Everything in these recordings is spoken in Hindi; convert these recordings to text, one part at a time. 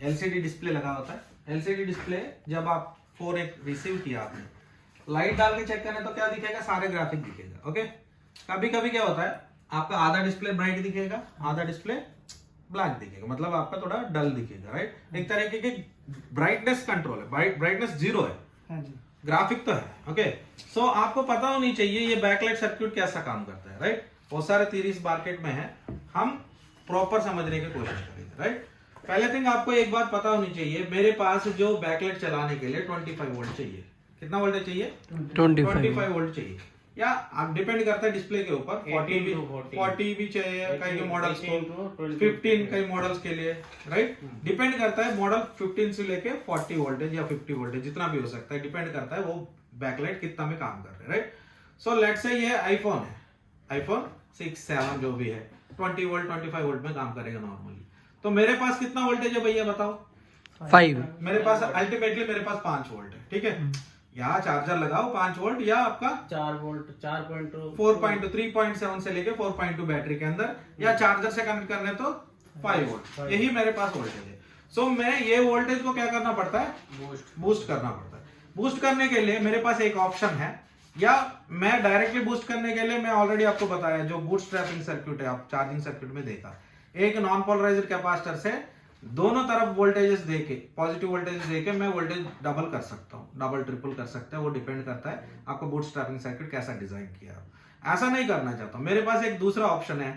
एलसीडी डिस्प्ले लगा होता है। एलसीडी डिस्प्ले जब आप 4 रिसीव किया आपने, लाइट डाल के चेक करें तो क्या दिखेगा, सारे ग्राफिक दिखेगा। ओके, कभी कभी क्या होता है आपका आधा डिस्प्ले ब्राइट दिखेगा, आधा डिस्प्ले ब्लैक दिखेगा, मतलब आपका थोड़ा डल दिखेगा, राइट। एक तरीके की ब्राइटनेस कंट्रोल है, ब्राइटनेस 0 है, हाँ जी। ग्राफिक तो है। ओके, सो आपको पता होनी चाहिए ये बैकलाइट सर्किट कैसा काम करता है, राइट। बहुत सारे थ्योरीज मार्केट में है, हम प्रॉपर समझने की कोशिश करेंगे, राइट। पहले थिंग आपको एक बात पता होनी चाहिए, मेरे पास जो बैकलाइट चलाने के लिए 25 वोल्ट चाहिए। कितना वोल्टेज चाहिए? 25 वोल्ट चाहिए, या आप डिपेंड करता है डिस्प्ले के ऊपर। 40 भी चाहिए कई मॉडल्स को, 15 कई मॉडल्स के लिए, राइट। डिपेंड करता है मॉडल 15 से लेके 40 वोल्टेज या 50 वोल्टेज जितना भी हो सकता है, डिपेंड करता है वो बैकलाइट कितना में काम कर रहे हैं, राइट। सो लेट्स से ये आईफोन है, आईफोन 6, 7 जो भी है 20 वोल्ट 25 वोल्ट में काम करेगा नॉर्मली। तो मेरे पास कितना वोल्टेज है भैया बताओ? 5। मेरे पास अल्टीमेटली मेरे पास 5 वोल्ट है, ठीक है। यहाँ चार्जर लगाओ 5 वोल्ट, या आपका 4 वोल्ट 4.2 4.2 3.7 से लेके 4.2 बैटरी के अंदर, या चार्जर से कनेक्ट करने तो 5 वोल्ट, यही मेरे पास वोल्टेज है। सो मैं ये वोल्टेज को क्या करना पड़ता है? बूस्ट करना पड़ता है। बूस्ट करने के लिए मेरे पास एक ऑप्शन है, या मैं डायरेक्टली बूस्ट करने के लिए मैं ऑलरेडी आपको बताया जो बूटस्ट्रैपिंग सर्किट है, आप चार्जिंग सर्किट में देखा, एक नॉन पोलराइज्ड कैपेसिटर से दोनों तरफ वोल्टेजेस देके, पॉजिटिव वोल्टेजेस देके मैं वोल्टेज डबल कर सकता हूँ, डबल ट्रिपल कर सकता है, वो डिपेंड करता है आपको बूटस्ट्रैपिंग सर्किट कैसा डिजाइन किया। ऐसा नहीं करना चाहता हूँ, मेरे पास एक दूसरा ऑप्शन है,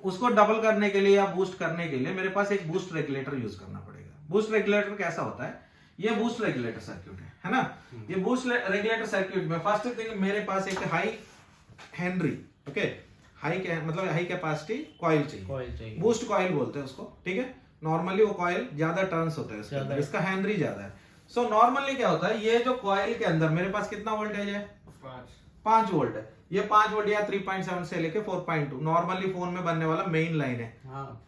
उसको डबल करने के लिए या बूस्ट करने के लिए मेरे पास एक बूस्ट रेगुलेटर यूज करना पड़ेगा। बूस्ट रेगुलेटर कैसा होता है? ये बूस्ट रेगुलेटर सर्किट है ना। ये बूस्ट रेगुलेटर सर्किट में फर्स्ट थिंग मेरे पास एक हाई हेनरी, ओके, हाई मतलब हाई कैपेसिटी कॉइल चाहिए, बूस्ट कॉइल बोलते हैं उसको, ठीक है। नॉर्मली वो कॉइल ज्यादा टर्न्स होता है उसके अंदर, इसका हेनरी ज्यादा है। सो नॉर्मली क्या होता है, ये जो कॉइल के अंदर मेरे पास कितना वोल्टेज है? 5 वोल्ट है। ये 5 वोल्ट या 3.7 से लेके 4.2 नॉर्मली फोन में बनने वाला मेन लाइन है,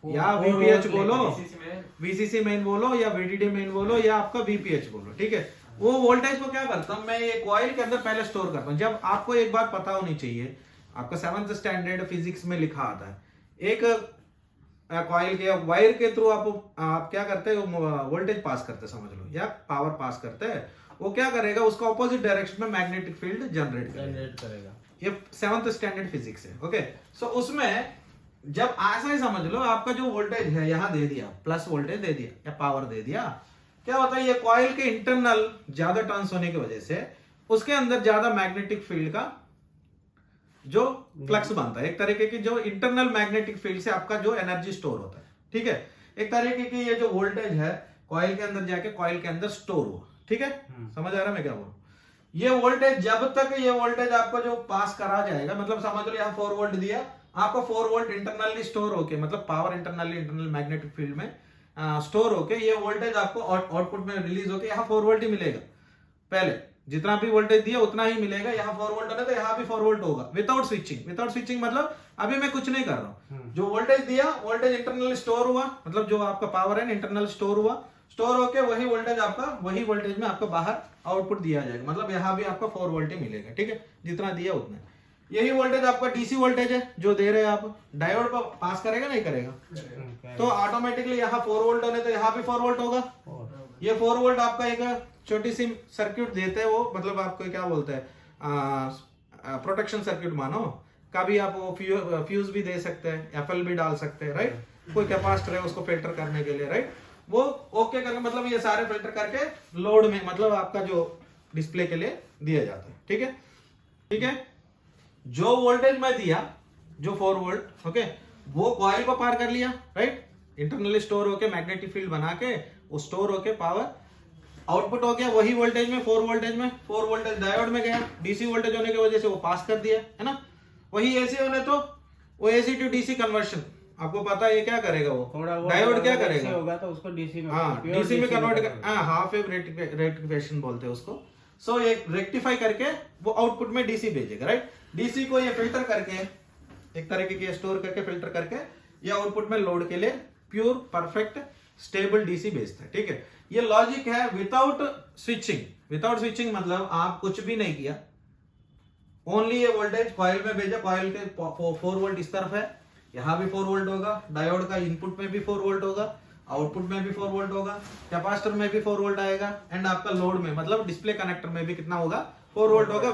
या वीपीएच बोलो, वीसीसी मेन बोलो, या वीडीडी मेन बोलो, या आपका वीपीएच बोलो, ठीक है। वो वोल्टेज को क्या करता हूँ मैं, ये कॉइल के अंदर पहले स्टोर करता हूँ। जब आपको एक बात पता होनी चाहिए, आपका 7th स्टैंडर्ड फिजिक्स में लिखा आता है, एक कॉइल के वायर के थ्रू आप क्या करते हो, वोल्टेज पास करते समझ लो, या पावर पास करते हैं, वो क्या करेगा, उसका ऑपोजिट डायरेक्शन में मैग्नेटिक फील्ड जनरेट करेगा। ये 7th स्टैंडर्ड फिजिक्स है, ओके। सो उसमें जब ऐसा ही समझ लो, आपका जो वोल्टेज है यहाँ दे दिया, प्लस वोल्टेज दे दिया या पावर दे दिया, क्या होता है, ये कॉइल के इंटरनल ज्यादा टर्न्स होने की वजह से उसके अंदर ज्यादा मैग्नेटिक फील्ड का जो फ्लक्स बनता है, एक तरीके की जो इंटरनल मैग्नेटिक फील्ड से आपका जो एनर्जी स्टोर होता है, ठीक है। एक तरीके की ये जो वोल्टेज है कॉइल के अंदर जाके कॉइल के अंदर स्टोर हुआ, ठीक है। समझ आ रहा है मैं क्या बोल रहा हूँ? ये वोल्टेज जब तक ये वोल्टेज आपको जो पास करा जाएगा, मतलब समझ लो यहाँ 4 वोल्ट दिया आपको, 4 वोल्ट इंटरनली स्टोर होके, मतलब पावर इंटरनल मैग्नेटिक फील्ड में स्टोर होके ये वोल्टेज आपको आउटपुट में रिलीज होके यहाँ 4 वोल्ट ही मिलेगा। पहले जितना भी वोल्टेज दिया उतना ही मिलेगा, यहाँ 4 वोल्ट होगा तो यहाँ भी 4 वोल्ट होगा, विदाउट स्विचिंग मतलब अभी मैं कुछ नहीं कर रहा हूँ। जो वोल्टेज दिया, वोल्टेज इंटरनल स्टोर हुआ, मतलब जो आपका पावर है इंटरनल स्टोर हुआ, स्टोर होके वही वोल्टेज आपका, वही वोल्टेज में आपको बाहर आउटपुट दिया जाएगा, मतलब यहाँ भी आपका 4 वोल्ट ही मिलेगा, ठीक है, जितना दिया उतना। यही वोल्टेज आपका डीसी वोल्टेज है जो दे रहे हैं आप, डायोड पर पास करेगा नहीं करेगा, तो ऑटोमेटिकली यहाँ 4 वोल्ट होने तो यहाँ भी 4 वोल्ट होगा। ये 4 वोल्ट आपका एक छोटी सी सर्किट देते हैं, वो मतलब आपको क्या बोलते हैं, प्रोटेक्शन सर्किट मानो। कभी आप वो फ्यूज भी दे सकते हैं, एफएल भी डाल सकते हैं, राइट। कोई कैपेसिटर है उसको फिल्टर करने के लिए, राइट, वो ओके करके, मतलब ये सारे फिल्टर करके लोड में, मतलब आपका जो डिस्प्ले के लिए दिया जाता है, ठीक है, ठीक है। जो वोल्टेज मैं दिया, जो 4 वोल्ट, ओके, वो कॉइल को पार कर लिया, राइट, इंटरनली स्टोर होके मैग्नेटिक फील्ड बना के वो स्टोर होके पावर आउटपुट हो गया, वही वोल्टेज में 4 वोल्टेज में, 4 वोल्टेज डायोड में गया, डीसी वोल्टेज होने की वजह से वो पास कर दिया, है ना। वही एसी होने तो वो एसी टू डीसी कन्वर्शन, आपको पता है ये क्या करेगा, वो डायोड क्या करेगा, होगा तो उसको डीसी में, हाँ डीसी में कन्वर्ट कर, हाफ वेव रेक्टिफिकेशन बोलते हैं उसको। सो ये रेक्टिफाई करके वो आउटपुट में डीसी भेजेगा, राइट। डीसी को ये फिल्टर करके, एक तरीके की स्टोर करके फिल्टर करके ये आउटपुट में लोड के लिए प्योर परफेक्ट स्टेबल डीसी भेजता है, ठीक है। ये लॉजिक है विदाउट स्विचिंग मतलब आप कुछ भी नहीं किया, ओनली ये वोल्टेज कॉइल में भेजा, कॉइल के 4 वोल्ट इस तरफ है, यहाँ भी 4 वोल्ट होगा, डायोड का इनपुट में भी 4 वोल्ट होगा, आउटपुट में भी 4 वोल्ट होगा, कैपेसिटर में भी 4 वोल्ट आएगा, एंड आपका लोड में मतलब डिस्प्ले कनेक्टर में भी कितना होगा 4 वोल्ट होगा,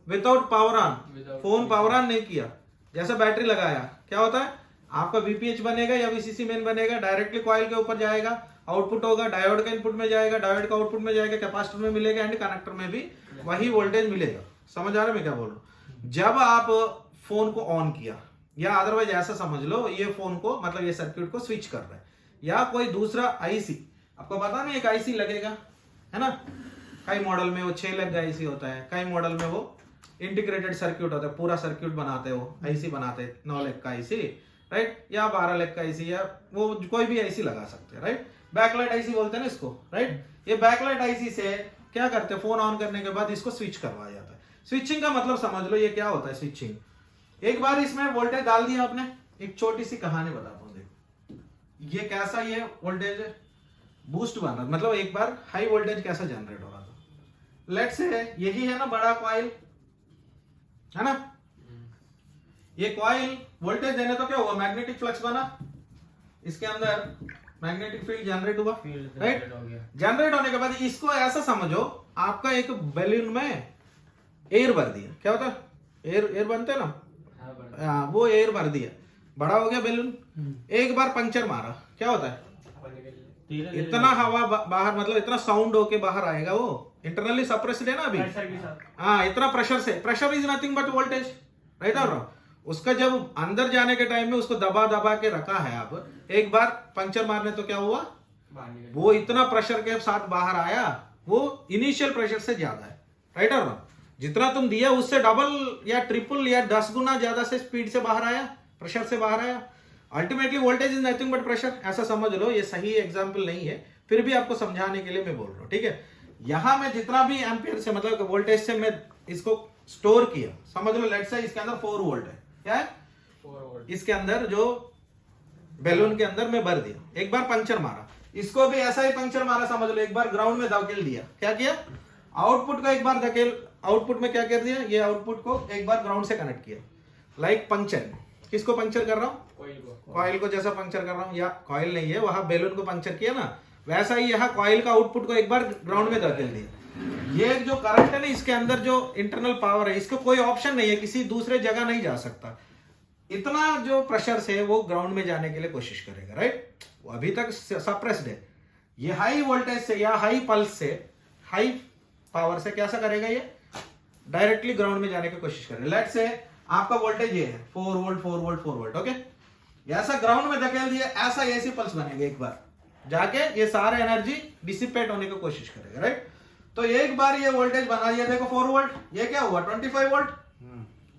without power on. Phone power on नहीं किया, जैसे बैटरी लगाया क्या होता है आपका वीपीएच बनेगा या वीसीसी मेन बनेगा, डायरेक्टली कॉइल के ऊपर जाएगा, आउटपुट होगा, डायोड का इनपुट में जाएगा, डायोड का आउटपुट में जाएगा, कैपेसिटर में मिलेगा, एंड कनेक्टर में भी वही वोल्टेज मिलेगा। समझ आ रहा है मैं क्या बोल रहा हूँ? जब आप फोन को ऑन किया, या अदरवाइज ऐसा समझ लो ये फोन को मतलब ये सर्किट को स्विच कर रहा है, या कोई दूसरा आईसी, आपको पता नहीं एक आईसी लगेगा है ना, कई मॉडल में वो 6 लाख का आईसी होता है, कई मॉडल में वो इंटीग्रेटेड सर्किट होता है, पूरा सर्किट बनाते हैं वो आईसी बनाते हैं, 9 लाख का आईसी राइट, या 12 लाख का आईसी, या वो कोई भी आईसी लगा सकते हैं राइट। बैकलाइट आईसी बोलते हैं ना इसको राइट। ये बैकलाइट आईसी से क्या करते हैं, फोन ऑन करने के बाद इसको स्विच करवाया जाता है। स्विचिंग का मतलब समझ लो ये क्या होता है स्विचिंग। एक बार इसमें वोल्टेज डाल दिया आपने, एक छोटी सी कहानी बताता हूँ देखो, ये कैसा ये वोल्टेज बूस्ट बन रहा, मतलब एक बार हाई वोल्टेज कैसा जनरेट हो रहा था। लेट्स से यही है ना बड़ा कॉइल है ना, ये कॉइल वोल्टेज देने तो क्या हुआ, मैग्नेटिक फ्लक्स बना, इसके अंदर मैग्नेटिक फील्ड जनरेट हुआ राइट। जनरेट होने के बाद इसको ऐसा समझो आपका एक बैलून में एयर भर दिया, क्या होता है एयर बनते हैं ना, वो एयर भर दिया, बड़ा हो गया बैलून, एक बार पंचर मारा क्या होता है, इतना हवा बाहर मतलब इतना साउंड होके बाहर आएगा, वो इंटरनली सप्रेस्ड है ना अभी, हाँ इतना प्रेशर से, pressure is nothing but voltage right और उसका जब अंदर जाने के टाइम में उसको दबा दबा के रखा है, आप एक बार पंचर मारने तो क्या हुआ, वो इतना प्रेशर के साथ बाहर आया, वो इनिशियल प्रेशर से ज्यादा है राइट और जितना तुम दिया उससे डबल या ट्रिपल या 10 गुना ज्यादा से स्पीड से बाहर आया, प्रेशर से बाहर आया। Ultimately voltage is nothing but pressure, ऐसा समझ लो। ये सही एग्जांपल नहीं है, फिर भी आपको समझाने के लिए मैं बोल रहा हूँ ठीक है। यहां मैं जितना भी एम्पियर से मतलब वोल्टेज से मैं इसको स्टोर किया, समझ लो लेट्स से इसके अंदर 4 वोल्ट है, क्या है 4 वोल्ट, इसके अंदर जो बैलून के अंदर मैं भर दिया, एक बार पंचर मारा, इसको भी ऐसा ही पंचर मारा समझ लो, एक बार ग्राउंड में धकेल दिया, क्या किया आउटपुट का एक बार धकेल, आउटपुट में क्या कर दिया, ये आउटपुट को एक बार ग्राउंड से कनेक्ट किया, लाइक पंचर। किसको पंचर कर रहा हूँ, कॉइल को जैसा पंचर कर रहा हूँ, या कॉइल नहीं है वहां बैलून को पंचर किया ना, वैसा ही यहाँ कॉइल का आउटपुट को एक बार ग्राउंड में धकेल दिया। ये जो करंट है ना इसके अंदर जो इंटरनल पावर है, इसको कोई ऑप्शन नहीं है, किसी दूसरे जगह नहीं जा सकता, इतना जो प्रेशर से वो ग्राउंड में जाने के लिए कोशिश करेगा राइट। वो अभी तक सप्रेस्ड है, ये हाई वोल्टेज से या हाई पल्स से हाई पावर से कैसा करेगा, ये डायरेक्टली ग्राउंड में जाने की कोशिश करेगा। लेट्स से आपका वोल्टेज ये है 4 वोल्ट 4 वोल्ट 4 वोल्ट ओके, ऐसा ग्राउंड में धकेल दिया, ऐसा ऐसी पल्स बनेगा, एक बार जाके ये सारे एनर्जी डिसिपेट होने की कोशिश करेगा राइट। तो एक बार ये वोल्टेज बना दिया देखो 4 वोल्ट, ये क्या हुआ 25 वोल्ट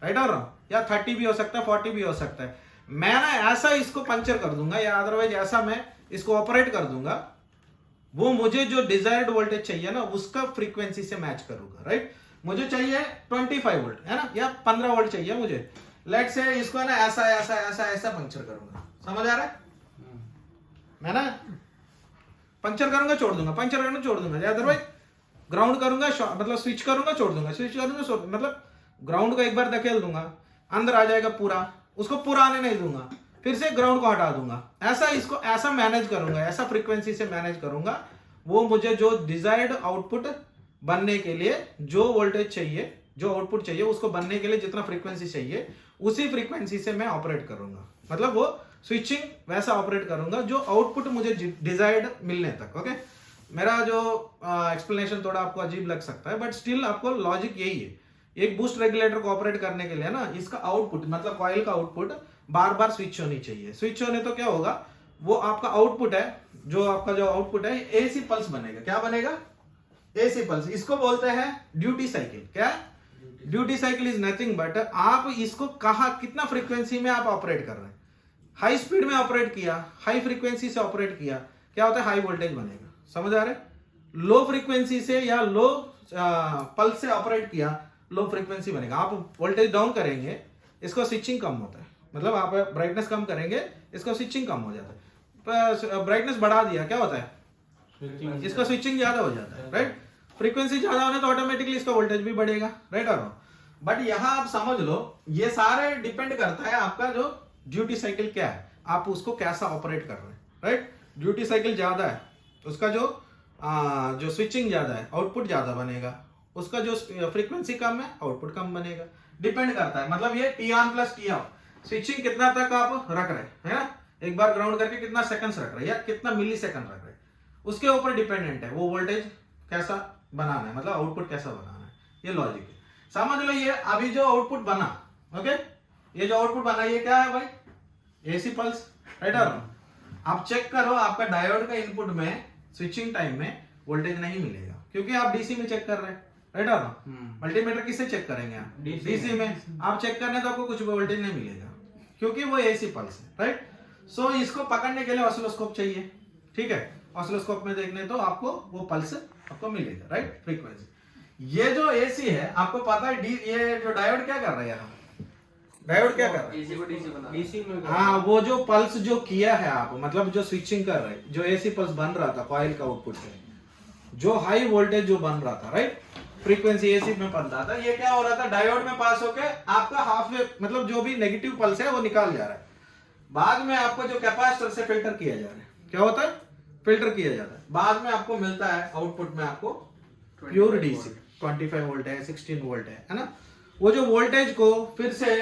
राइट और या 30 भी हो सकता है 40 भी हो सकता है। मैं ना ऐसा इसको पंचर कर दूंगा या अदरवाइज ऐसा मैं इसको ऑपरेट कर दूंगा, वो मुझे जो डिजायर्ड वोल्टेज चाहिए ना उसका फ्रीक्वेंसी से मैच करूंगा राइट। मुझे चाहिए 25 वोल्ट है ना, या 15 वोल्ट चाहिए मुझे, लेट से इसको ना ऐसा ऐसा ऐसा ऐसा पंचर करूंगा, समझ आ रहा है, मैं ना पंचर करूंगा छोड़ दूंगा, पंचर करूंगा छोड़ दूंगा, अदरवाइज ग्राउंड करूंगा मतलब स्विच करूंगा छोड़ दूंगा, स्विच करूंगा मतलब ग्राउंड को एक बार धकेल दूंगा, अंदर आ जाएगा पूरा, उसको पूरा आने नहीं दूंगा, फिर से ग्राउंड को हटा दूंगा, ऐसा इसको ऐसा मैनेज करूंगा, ऐसा फ्रीक्वेंसी से मैनेज करूंगा, वो मुझे जो डिजायर्ड आउटपुट बनने के लिए जो वोल्टेज चाहिए, जो आउटपुट चाहिए उसको बनने के लिए जितना फ्रीक्वेंसी चाहिए उसी फ्रीक्वेंसी से मैं ऑपरेट करूंगा, मतलब वो स्विचिंग वैसा ऑपरेट करूंगा जो आउटपुट मुझे डिजायर्ड मिलने तक। ओके, मेरा जो एक्सप्लेनेशन थोड़ा आपको अजीब लग सकता है बट स्टिल आपको लॉजिक यही है। एक बूस्ट रेगुलेटर को ऑपरेट करने के लिए ना इसका आउटपुट मतलब कॉइल का आउटपुट बार बार स्विच होनी चाहिए। स्विच होने तो क्या होगा, वो आपका आउटपुट है, जो आपका जो आउटपुट है एसी पल्स बनेगा। क्या बनेगा? AC pulse. इसको बोलते हैं ड्यूटी साइकिल। क्या? Duty cycle is nothing but आप इसको कहा कितना फ्रीक्वेंसी में आप ऑपरेट कर रहे हैं। हाई स्पीड में ऑपरेट किया, हाई फ्रीक्वेंसी से ऑपरेट किया, क्या होता है? हाई वोल्टेज बनेगा। समझ आ रहे? लो फ्रीक्वेंसी से या लो पल्स से ऑपरेट किया, लो फ्रीक्वेंसी बनेगा। आप वोल्टेज डाउन करेंगे, इसको स्विचिंग कम होता है, मतलब आप ब्राइटनेस कम करेंगे, इसको स्विचिंग कम हो जाता है। ब्राइटनेस बढ़ा दिया, क्या होता है? इसका स्विचिंग ज्यादा हो जाता है, राइट? फ्रीक्वेंसी ज्यादा होने तो ऑटोमेटिकली इसका वोल्टेज भी बढ़ेगा, राइट और बट यहां आप समझ लो ये सारे डिपेंड करता है आपका जो ड्यूटी साइकिल क्या है, आप उसको कैसा ऑपरेट कर रहे हैं, राइट। ड्यूटी साइकिल ज्यादा है, उसका जो स्विचिंग ज्यादा है, आउटपुट ज्यादा बनेगा। उसका जो फ्रीक्वेंसी कम है, आउटपुट कम बनेगा। डिपेंड करता है, मतलब ये T on plus T of, switching कितना तक आप रख रहे हैं, है ना, एक बार ग्राउंड करके कितना सेकंड्स रख रहे हैं या कितना मिली सेकंड रख रहे हैं, उसके ऊपर डिपेंडेंट है वो वोल्टेज कैसा बनाना है, मतलब आउटपुट कैसा बनाना है। ये लॉजिक है, समझ लो। ये अभी जो आउटपुट बना, ओके, ये जो आउटपुट बना ये क्या है भाई, एसी पल्स, राइट। आप चेक करो आपका डायोड का इनपुट में स्विचिंग टाइम में वोल्टेज नहीं मिलेगा, क्योंकि आप डीसी में चेक कर रहे हैं, राइट। मल्टीमीटर किससे चेक करेंगे आप, डीसी में। आप चेक करने तो आपको कुछ वोल्टेज नहीं मिलेगा, क्योंकि वो एसी पल्स है, राइट। सो इसको पकड़ने के लिए ऑसिलोस्कोप चाहिए, ठीक है। ऑसिलोस्कोप में देखने तो आपको वो पल्स आपको मिलेगा, राइट, फ्रीक्वेंसी। ये जो एसी है, आपको पता है ये जो डायोड क्या कर रहा है यहाँ, डायोड क्या कर रहा है, एसी को डीसी बना डीसी में हाँ, वो जो पल्स जो किया है आप, मतलब जो स्विचिंग कर रहे, जो एसी पल्स बन रहा था कॉइल का आउटपुट से, जो हाई वोल्टेज जो बन रहा था, राइट, फ्रीक्वेंसी एसी में बन रहा था, ये क्या हो रहा था, डायोड में पास होके आपका हाफ वेव, मतलब जो भी नेगेटिव पल्स है वो निकाल जा रहा है। बाद में आपको जो कैपेसिटर से फिल्टर किया जा रहा है, क्या होता है, फिल्टर किया जाता है। बाद में आपको मिलता है आउटपुट में आपको प्योर डीसी, 25 वोल्ट है, 16 वोल्ट है ना। वो जो वोल्टेज को फिर से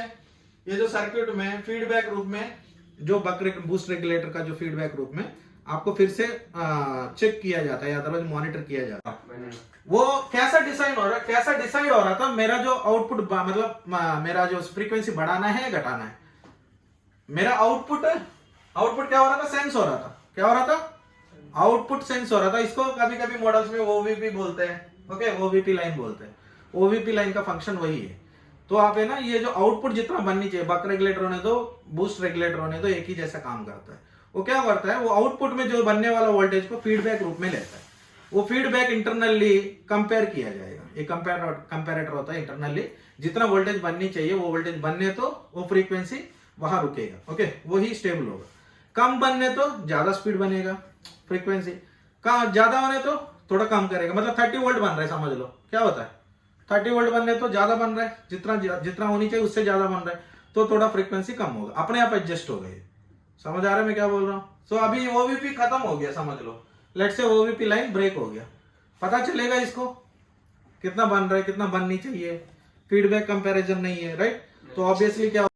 ये जो सर्किट में फीडबैक रूप में, जो बक बूस्ट रेगुलेटर का जो फीडबैक रूप में आपको फिर से चेक किया जाता है, अदरवाइज मॉनिटर किया जाता है। वो कैसा डिसाइड हो रहा है, कैसा डिसाइड हो रहा था, मेरा जो आउटपुट, मतलब मेरा जो फ्रीक्वेंसी बढ़ाना है या घटाना है, मेरा आउटपुट क्या हो रहा था, सेंस हो रहा था, क्या हो रहा था, आउटपुट सेंस हो रहा था। इसको कभी कभी मॉडल्स में ओवीपी बोलते हैं, ओके, ओवीपी लाइन बोलते हैं। ओवीपी लाइन का फंक्शन वही है। तो आप है ना, ये जो आउटपुट जितना बननी चाहिए, बक रेगुलेटर होने दो, बूस्ट रेगुलेटर होने दो, एक ही जैसा काम करता है। वो क्या करता है, वो आउटपुट में जो बनने वाला वोल्टेज को फीडबैक रूप में लेता है। वो फीडबैक इंटरनली कंपेयर किया जाएगा, एक कंपेरेटर होता है इंटरनली, जितना वोल्टेज बननी चाहिए वो वोल्टेज बनने तो वो फ्रीक्वेंसी वहां रुकेगा, ओके, वही स्टेबल होगा। कम बनने तो ज्यादा स्पीड बनेगा फ्रीक्वेंसी, ज्यादा होने तो थोड़ा कम करेगा। मतलब 30 वोल्ट बन रहा है, समझ लो क्या होता है, 30 वोल्ट बनने तो ज्यादा बन रहा है, जितना होनी चाहिए उससे ज्यादा बन रहा है, तो थोड़ा फ्रीक्वेंसी कम होगा, अपने आप एडजस्ट हो गई। समझ आ रहा है मैं क्या बोल रहा हूँ। सो अभी ओवीपी खत्म हो गया, समझ लो, लेट से ओवीपी लाइन ब्रेक हो गया, पता चलेगा इसको कितना बन रहा है, कितना बननी चाहिए, फीडबैक कंपैरिजन नहीं है, राइट। तो ऑब्वियसली क्या